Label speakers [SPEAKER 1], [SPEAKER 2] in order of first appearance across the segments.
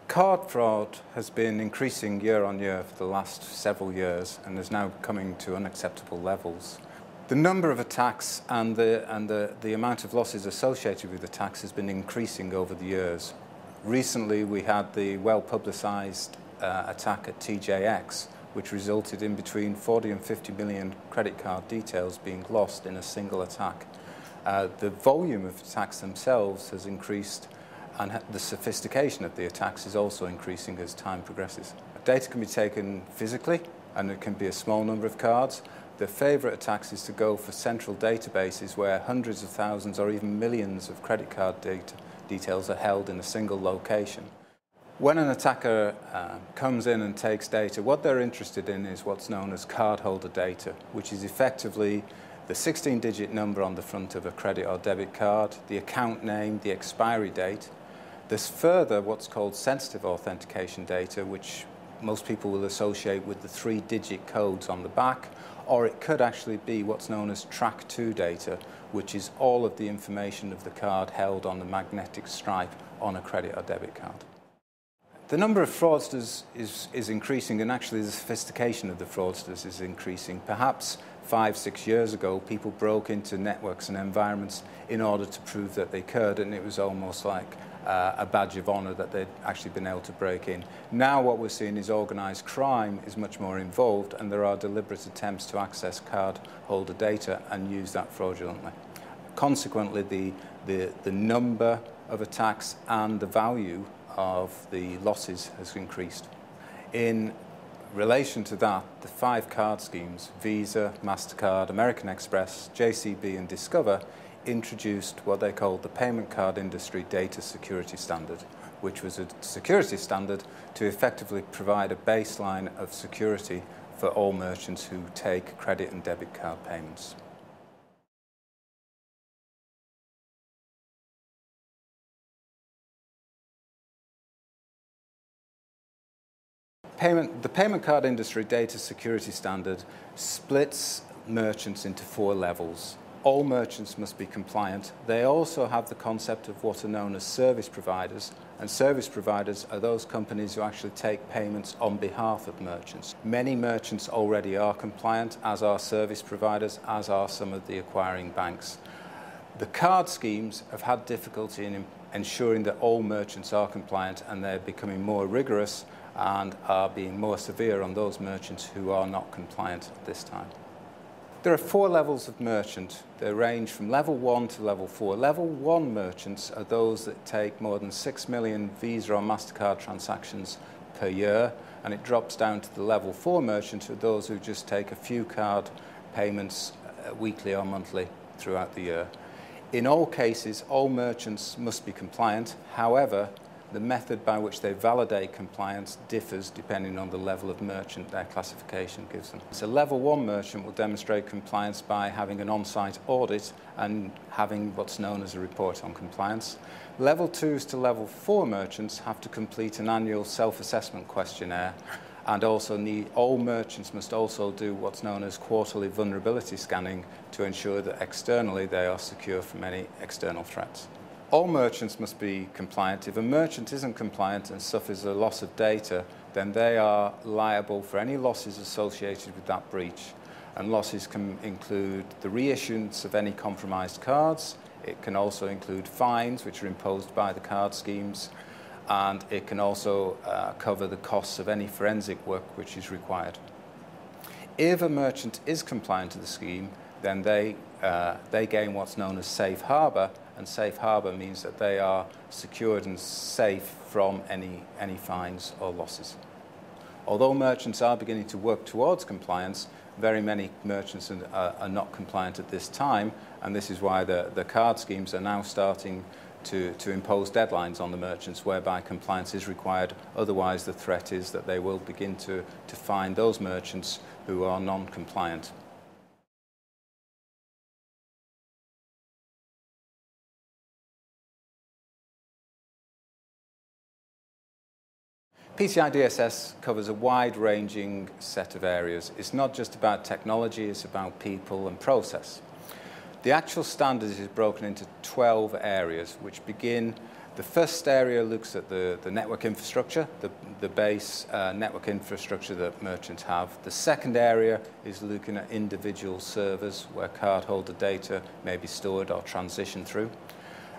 [SPEAKER 1] Card fraud has been increasing year on year for the last several years and is now coming to unacceptable levels. The number of attacks and the amount of losses associated with attacks has been increasing over the years. Recently we had the well-publicized attack at TJX, which resulted in between 40 and 50 million credit card details being lost in a single attack. The volume of attacks themselves has increased, and the sophistication of the attacks is also increasing as time progresses. Data can be taken physically, and it can be a small number of cards. The favourite attacks is to go for central databases where hundreds of thousands or even millions of credit card details are held in a single location. When an attacker comes in and takes data, what they're interested in is what's known as cardholder data, which is effectively the 16-digit number on the front of a credit or debit card, the account name, the expiry date. There's further what's called sensitive authentication data, which most people will associate with the 3-digit codes on the back, or it could actually be what's known as track 2 data, which is all of the information of the card held on the magnetic stripe on a credit or debit card. The number of fraudsters is increasing, and actually the sophistication of the fraudsters is increasing. Perhaps 5-6 years ago, people broke into networks and environments in order to prove that they could, and it was almost like a badge of honor that they'd actually been able to break in. Now what we're seeing is organized crime is much more involved, and there are deliberate attempts to access card holder data and use that fraudulently. Consequently, the number of attacks and the value of the losses has increased. In relation to that, the 5 card schemes, Visa, MasterCard, American Express, JCB and Discover, introduced what they called the Payment Card Industry Data Security Standard, which was a security standard to effectively provide a baseline of security for all merchants who take credit and debit card payments. The Payment Card Industry Data Security Standard splits merchants into 4 levels. All merchants must be compliant. They also have the concept of what are known as service providers, and service providers are those companies who actually take payments on behalf of merchants. Many merchants already are compliant, as are service providers, as are some of the acquiring banks. The card schemes have had difficulty in ensuring that all merchants are compliant, and they're becoming more rigorous and are being more severe on those merchants who are not compliant at this time. There are 4 levels of merchant. They range from level 1 to level 4. Level 1 merchants are those that take more than 6 million Visa or MasterCard transactions per year, and it drops down to the level 4 merchants, who are those who just take a few card payments weekly or monthly throughout the year. In all cases, all merchants must be compliant. However, the method by which they validate compliance differs depending on the level of merchant their classification gives them. So level 1 merchant will demonstrate compliance by having an on-site audit and having what's known as a report on compliance. Level 2s to level 4 merchants have to complete an annual self-assessment questionnaire, and all merchants must also do what's known as quarterly vulnerability scanning to ensure that externally they are secure from any external threats. All merchants must be compliant. If a merchant isn't compliant and suffers a loss of data, then they are liable for any losses associated with that breach. And losses can include the reissuance of any compromised cards. It can also include fines, which are imposed by the card schemes. And it can also cover the costs of any forensic work which is required. If a merchant is compliant to the scheme, then they gain what's known as safe harbor, and safe harbor means that they are secured and safe from any fines or losses. Although merchants are beginning to work towards compliance, very many merchants are not compliant at this time, and this is why the card schemes are now starting to impose deadlines on the merchants whereby compliance is required. Otherwise, the threat is that they will begin to fine those merchants who are non-compliant. PCI DSS covers a wide-ranging set of areas. It's not just about technology, it's about people and process. The actual standard is broken into 12 areas, which begin The first area looks at the network infrastructure, the base network infrastructure that merchants have. The second area is looking at individual servers where cardholder data may be stored or transitioned through.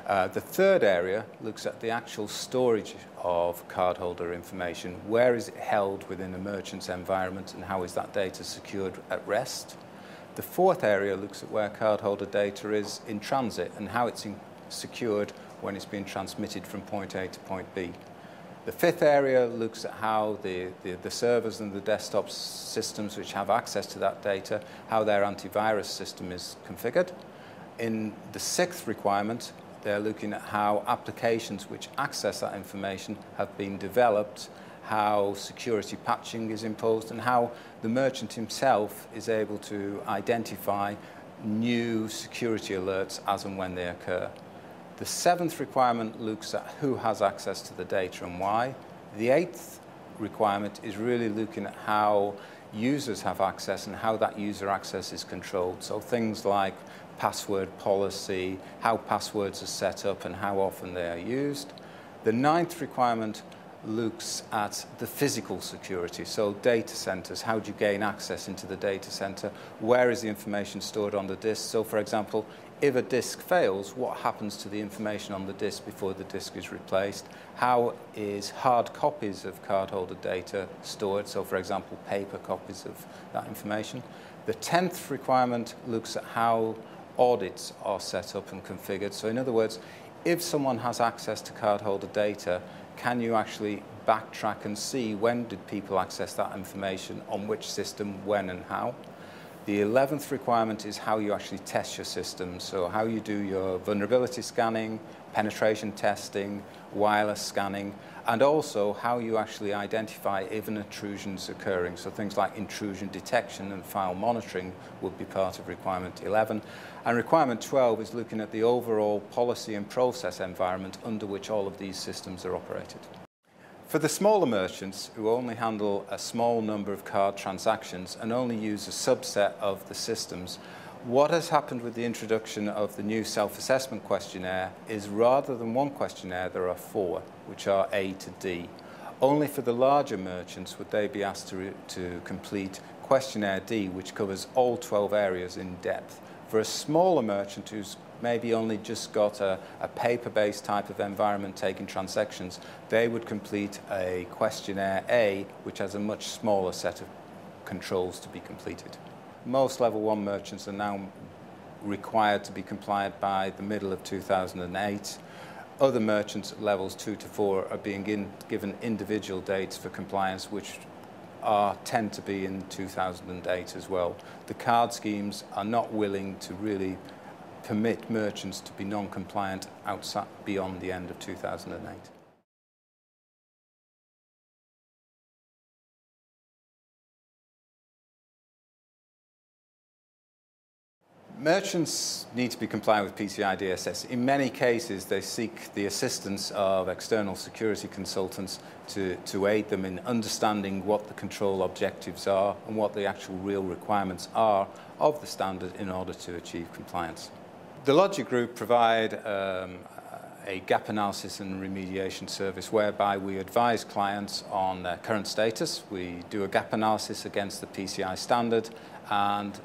[SPEAKER 1] The third area looks at the actual storage of cardholder information. Where is it held within a merchant's environment and how is that data secured at rest? The fourth area looks at where cardholder data is in transit and how it's secured when it's being transmitted from point A to point B. The fifth area looks at how the servers and the desktop systems which have access to that data, how their antivirus system is configured. In the sixth requirement, they're looking at how applications which access that information have been developed, how security patching is imposed, and how the merchant himself is able to identify new security alerts as and when they occur. The seventh requirement looks at who has access to the data and why. The eighth requirement is really looking at how users have access and how that user access is controlled. So things like password policy, how passwords are set up and how often they are used. The ninth requirement looks at the physical security, so data centers. How do you gain access into the data center? Where is the information stored on the disk? So for example, if a disk fails, what happens to the information on the disk before the disk is replaced? How is hard copies of cardholder data stored? So for example, paper copies of that information. The 10th requirement looks at how audits are set up and configured. So in other words, if someone has access to cardholder data, can you actually backtrack and see when did people access that information, on which system, when and how? The 11th requirement is how you actually test your system, so how you do your vulnerability scanning, penetration testing, wireless scanning, and also how you actually identify if an intrusion is occurring. So things like intrusion detection and file monitoring would be part of requirement 11. And requirement 12 is looking at the overall policy and process environment under which all of these systems are operated. For the smaller merchants who only handle a small number of card transactions and only use a subset of the systems, what has happened with the introduction of the new self-assessment questionnaire is rather than one questionnaire, there are 4, which are A to D. Only for the larger merchants would they be asked to complete questionnaire D, which covers all 12 areas in depth. For a smaller merchant who's maybe only just got a paper-based type of environment taking transactions, they would complete a questionnaire A, which has a much smaller set of controls to be completed. Most level 1 merchants are now required to be compliant by the middle of 2008. Other merchants at levels 2 to 4 are being given individual dates for compliance, which tend to be in 2008 as well. The card schemes are not willing to really permit merchants to be non-compliant outside beyond the end of 2008. Merchants need to be compliant with PCI DSS. In many cases, they seek the assistance of external security consultants to aid them in understanding what the control objectives are and what the actual real requirements are of the standard in order to achieve compliance. The Logic Group provide a gap analysis and remediation service whereby we advise clients on their current status. We do a gap analysis against the PCI standard and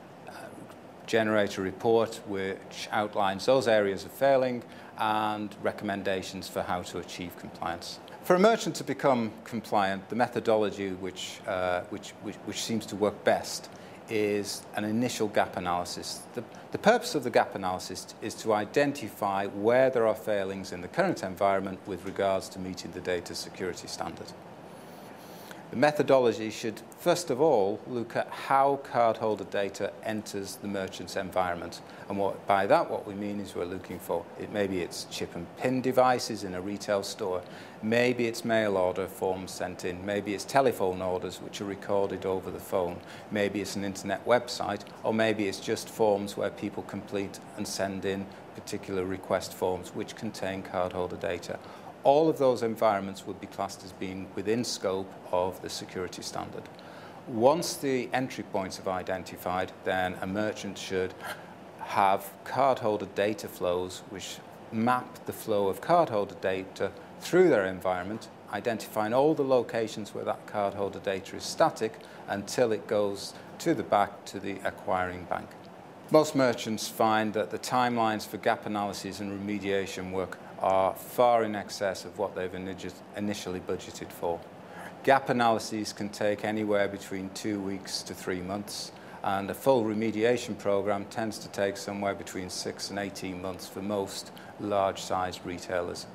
[SPEAKER 1] generate a report which outlines those areas of failing and recommendations for how to achieve compliance. For a merchant to become compliant, the methodology which seems to work best is an initial gap analysis. The purpose of the gap analysis is to identify where there are failings in the current environment with regards to meeting the data security standard. The methodology should, first of all, look at how cardholder data enters the merchant's environment. And by that, what we mean is we're looking for, maybe it's chip and pin devices in a retail store, maybe it's mail order forms sent in, maybe it's telephone orders which are recorded over the phone, maybe it's an internet website, or maybe it's just forms where people complete and send in particular request forms which contain cardholder data. All of those environments would be classed as being within scope of the security standard. Once the entry points are identified, then a merchant should have cardholder data flows which map the flow of cardholder data through their environment, identifying all the locations where that cardholder data is static until it goes to the acquiring bank. Most merchants find that the timelines for gap analysis and remediation work are far in excess of what they've initially budgeted for. Gap analyses can take anywhere between 2 weeks to 3 months, and a full remediation program tends to take somewhere between 6 and 18 months for most large-sized retailers.